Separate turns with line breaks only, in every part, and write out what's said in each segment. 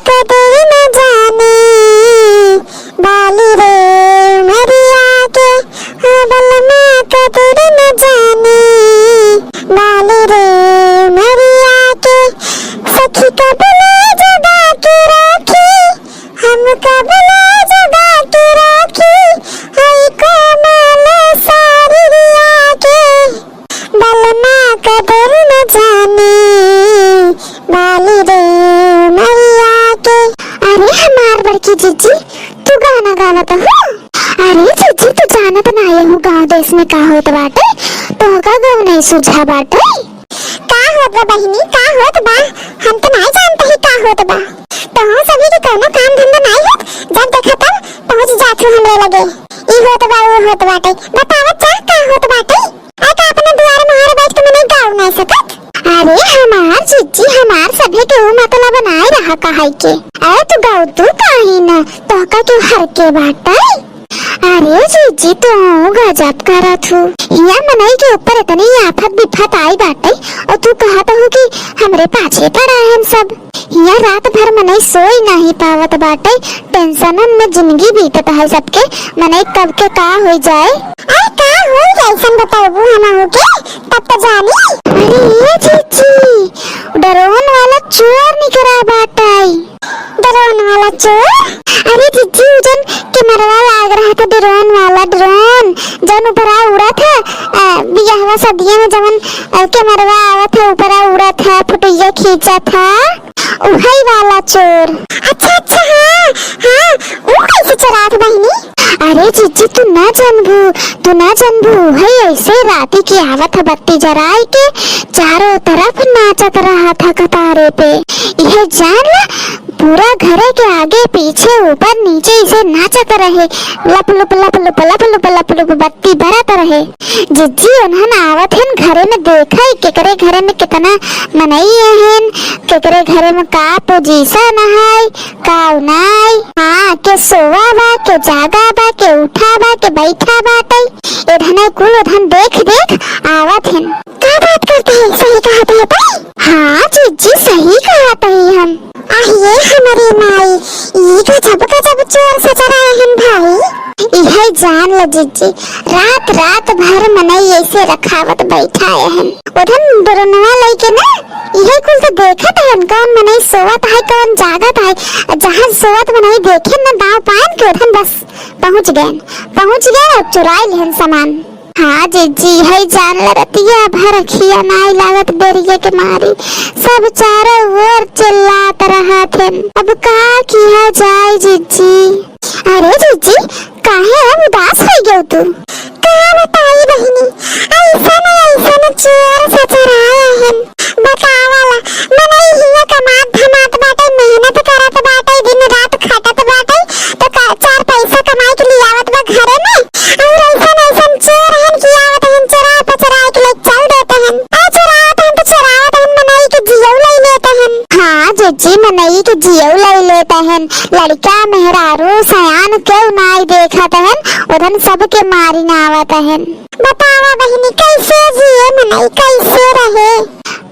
कदर न जाने बाली रे मरिया के, बलमा कदर न जाने बाली रे मरिया के। सखी कबले जुदा के राखी, हम कबले जुदा के राखी, हई कोमल सारी रिया के, बलमा कदर न जाने बाली रे मरिया के। अरे हमार बड़की जीजी, तू गाना गाना तो हो। अरे जीजी, तू जानत नहीं हो गाँव देश में का होत बाटे, तो का गाँव नहीं सुझा बाटे। का होत बा बहिनी, का होत बा? हम तो नहीं जानते ही का होत बा। तो हम सभी के कोनो काम धंधा नहीं होत, जब देखा तब पहुंच जात हो हमरे लगे। ई होत बा वो होत बाटे, बतावत जा का होत बाटे। आ का अपने द्वार मोहर बैठ के मने गाँव नहीं सकत। अरे हमार जीजी, हमार सभी के मतलब बनाए रहा कहाई के। अरे तू गाँव तू काहे न, तो का क्यों हर के बाटे। अरे जीजी, तो गजब करत हूँ। हिया मनई के ऊपर इतनी आफत विफत आई बाटे और तू कहत हो कि हमरे पाछे पड़ा है हम सब। हिया रात भर मनई सोई नहीं पावत बाटे, टेंशनन में जिंदगी बीतत है सबके। मनई कब के का हो जाए। अरे का हो जैसन बताबू हम के तब तो जानी। अरे ये जीजी, डरोन वाला चोर निकरा बाटे। डरोन वाला चोर? अरे जीजी, उजन के मरवा लाग रहा था ड्रोन वाला, ड्रोन जन ऊपरा उड़ा था बियाहवा सदिया में, जवन के मरवा आवा था ऊपरा उड़ा था, फुटैया खींचा था, वही वाला चोर। अच्छा अच्छा, हाँ हाँ, वो कैसे चोरात बहिनी? अरे जीजी, तू ना जानबू है ऐसे राती की आवत है बत्ती जराई के, चारों तरफ नाचत रहा था कतारे पे। यह जान ला, पूरा घरे के आगे पीछे ऊपर नीचे इसे नाचत रहे, लप लप लप लप लप लप लप लप बत्ती बरत रहे। जिज्जी उन्हन आवत हन घरे में देखा केकरे घरे में कितना मनई हन, केकरे घरे में का पोजीशन है का उनाई। हाँ, के सोवा बा, के जागा बा, के उठा बा, के बैठा बाटे। इधने कुल उधन देख देख आवत हन। क्या बात करते हैं, सही कहते हैं भाई? हाँ जिज्जी, सही कहते हैं हम। आइए हमारी माई, ये गजब चोर सचरा हन भाई। यह जान लो जिज्जी, रात रात भर मनई ऐसे रखावत बैठा हन। उधन डरनवा लेके ना यह कुल तो देखत हन, कौन मनई सोवत है कौन जागत है। जहाँ सोवत मनई देखे न दाव पान के उधन बस पहुँच गए और चुराई लेहन सामान। हाँ जीजी, है जान रतिया भर खिया नाई लागत बेरिये के मारी, सब चारों ओर चिल्लात रहा थे। अब का किया जाए जीजी? अरे जीजी, काहे उदास हो गयो तू? का बताई बहिनी, ऐसा न चोर सचराया हन। बतावाला मनई हिया कमात धमात बाटे, मेहनत करत बाटे, दिन रात खटत बाटे, तो चार पैसा कमाई के लिए आवत बा घरे में, और ऐसा चोर हन कि आवत हन चोरा पचरा के ले चल देते हन। चोरावत हन तो चोरावत हन, मनई के जियो ले लेते हन। हाँ जीजी, मनई के जियो ले लेते हन। लड़का मेहरारू सयान क्यों नाई देखत हन, उधन सबके मारी ना आवत हन। बतावा बहिनी, कैसे जिए मनई, कैसे रहे?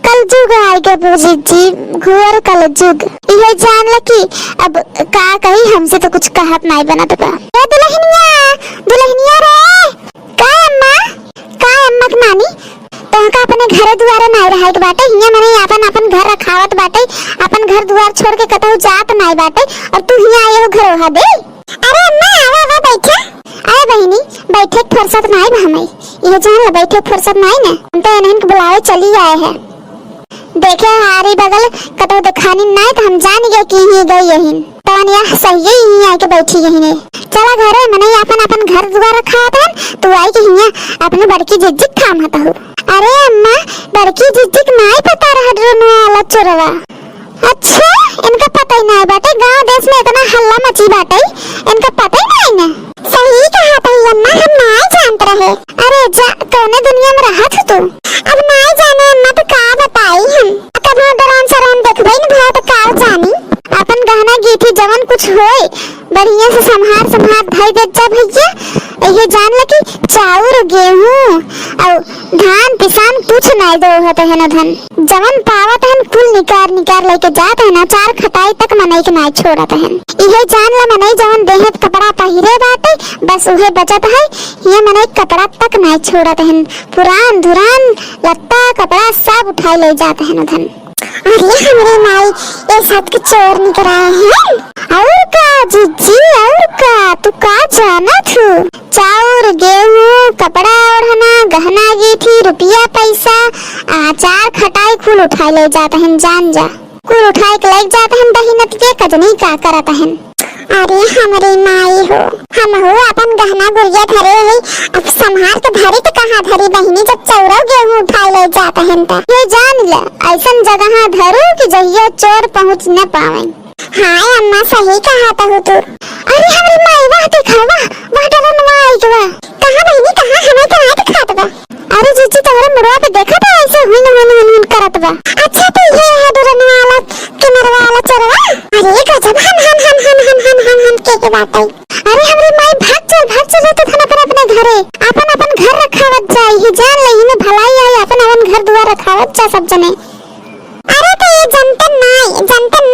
कलजुग आएगा जीजी, घोर कलजुग। यह जान ल कि अब का कही, हमसे तो कुछ कहत नहीं बनत बा। ए दुल्हनिया रे, का अम्मा के मानी, तो का अपने घरे दुआरे नहीं रहे के बाटे। हिया मने अपन घर रखावत बाटे, अपन घर दुआर छोड़ के कतहु जात नहीं बाटे, और तू हिया आए हो घर वहा दे। अरे अम्मा, आवा बैठा। अरे बहिनी, बैठे फुर्सत नहीं बा हमें। यह जान ल, बैठे फुर्सत नहीं ना, हम तो इन्हन के बुलावे चली आए हैं। देखे हारी बगल कतौ दिखानी नहीं, तो हम जान गए कि ही गई यहीं, तो यह सही ही आके बैठी यहीं। चला घरे मने अपन घर दुआर रखा था, तू आई कि हिया अपने बड़की जिज्जी थाम हता हो। अरे अम्मा, बड़की जिज्जी के नहीं पता रहा ड्रोन वाला चोरवा। अच्छा, इनका पता ही नहीं बाटे, गांव देश में इतना हल्ला मची बाटे, इनका पता ही नहीं ना। सही कहा था अम्मा, हम नहीं जानते रहे। अरे जा, कौने दुनिया में रहा था तू? अब नहीं जाने अम्मा, तो का बताई हम? कब दौरान सरान देखबे न भाव तो का जानी। अपन गहना गीठी जवन कुछ होए बढ़िया से संभार धई दे जा भैया। ये जान ल कि चाउर गेहूं और धान पिसान कुछ नहीं दो होते है न धन, जवन पावत हन कुल निकार निकार लेके जात है ना, चार खटाई तक मनई के नाई छोड़त है। इहे जान ला मनई जवन देहत कपड़ा पहिरे बाटे बस उहे बचत है, ये मनई कपड़ा तक नाई छोड़त है। पुरान धुरान लत्ता कपड़ा सब उठाई ले जाते हैं उधन। अरे हमरे माई ये सब के चोर निकल आए हैं। और का जीजी और का तू का जाना थू? चाउर गेहूं कपड़ा ओढ़ना गहना गीठी रुपया पैसा आचार खटाई कुल उठाई ले जाते हैं। जान जा कुल उठाई के ले जाते हैं दहीनत के कजनी का करत हैं। अरे हमरे माई हो हम हो अपन गहना गुड़िया धरे है, अब संभाल के धरी तो कहाँ धरी बहिनी, जब चौरा गेहूं उठाई ले जाते हैं तो ये जान ले ऐसन जगह धरो कि जहिया चोर पहुँच न पावे। हाँ अम्मा सही कहा था तू। अरे हमरे माई वहाँ देखा वहाँ डरनवा आई गवा। कहाँ बहिनी कहाँ हमें तो आए दिखात बा। अरे जीजी तुम्हारे मुड़वा पे देखा था ऐसे हुन करत बा। अच्छा तो ये है डरनवा वाला किमरवा वाला चोरवा। अरे गजब हम के बात है। अरे हमरे माई भाग चल तो थाना पर अपने घरे अपन घर रखावत जाई ही, जान लही में भलाई आई अपन घर दुआर रखावत जा सब जने। अरे तो ये जनतन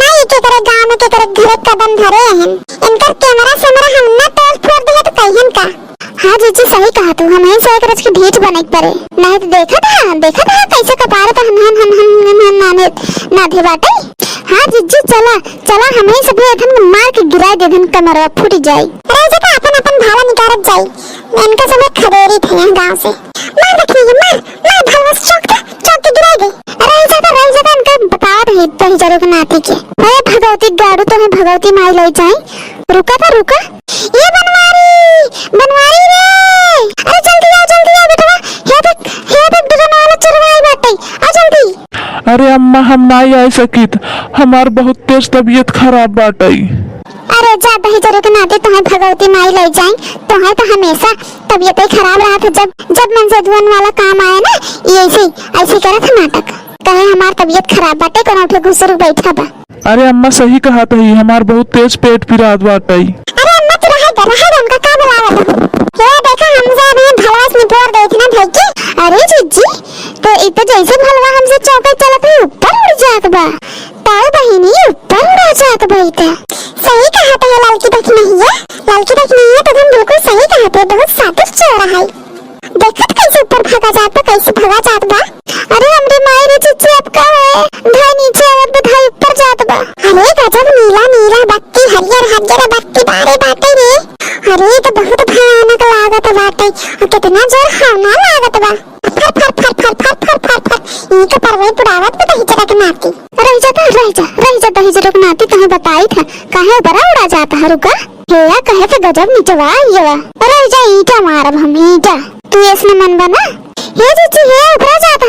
नहीं के करे गांव में के करे घरे कदम धरे हैं, इनका कैमरा हम ना तोड़ फोड़ दे तो कहिन का। हाँ जीजी सही कहा तू, हमें से एक रच की ढीठ बने पड़े नहीं तो देखा था कैसे कपारे तो हम नाधे बाटे। हाँ जीजी चला हमें सब धन मार के गिराए दे धन कमरवा फूट जाए। रह जाता अपन भाला निकारत जाई, इनका सब खदेरी थे गांव से। मार रखिए मार भाला चौक के गिरा गई। रह जाता इनका बतावत है तही जरूर के नाती के। अरे भगवती गाड़ू तो मैं भगवती माई ले जाए। रुका ये बनवारी रे। अरे जल्दी आ बेटा, हे देख डरने वाला चोरवाई बाटे, आ जल्दी।
अरे अम्मा हम नहीं आ सकित, हमार बहुत तेज तबीयत खराब बाटे।
अरे जा दही जरूर के नाते तुम्हें भगवती माई ले जाए। तुम्हें तो हमेशा तबीयत ही खराब रहा था, जब मन से धुआं वाला काम आया ना ये ऐसे करा था नाटक। कहे हमार तबीयत खराब बाटे कोनो उठे घुसरू बैठा बा।
अरे अम्मा सही कहा था, हमार बहुत तेज पेट पिरात बाटे।
अरे अम्मा तू रहे उनका का बुलावा था। ये देखा हमसे अभी भलवा निपोर गई थी ना भाई की। अरे जीजी तो इतना जैसे भलवा हमसे चौके चलत है ऊपर उड़ जात बा। ताऊ बहिनी ऊपर उड़ जात भाई था। सही कहा था, ये लड़की देखी नहीं है तो तुम बिल्कुल सही कहा थे, बहुत सादिक चोर है। देखत कैसे ऊपर भागा जात बा। अरे हमरे माई रे जीजी अब का है भाई नीचे आवत भाई ऊपर जात बा। अरे गजब नीला बत्ती हरियर बत्ती बारे बाटे रे। अरे तो बहुत भयानक लागत बाटे और कितना जोर खाना लागत बा। फर इनका परवे पुरावत पे दही जरा के नाती। रह जा दही जरा के नाती तुम्हें बताई था काहे बड़ा उड़ा जाता है। रुका हेया कहे तो गजब नीचवा ये वा। रह जा ईटा मारब हम ईटा, तू इसने मन बना। हे जीजी हे ऊपर जात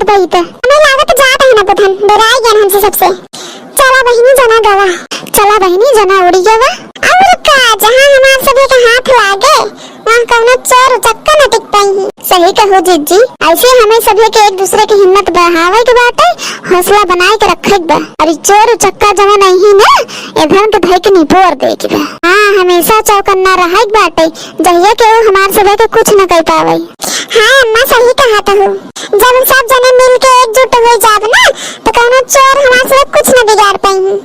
भाई तो हमें लागत जात है ना बुधन डराई गया हमसे सबसे। चला बहिनी जना उड़ी गवा। और का जहां हमार सभी का हाथ लागे वहां कौनो चोर चक्का न टिक पाई। सही कहो जीजी, ऐसे हमें सभी के एक दूसरे की हिम्मत बढ़ावे के बाटे, हौसला बनाए के रखे बा। अरे चोर चक्का जमा नहीं ना इधर के धई के निपोर दे के बा। हाँ हमेशा चौकन्ना रहे बाटे, जहिया के वो हमार सभी के कुछ न कर पावे। हाँ अम्मा सही कहा था, जब सब जने मिल के एकजुट हो जाब ना तो कौनो चोर हमार से कुछ न बिगाड़ पाई।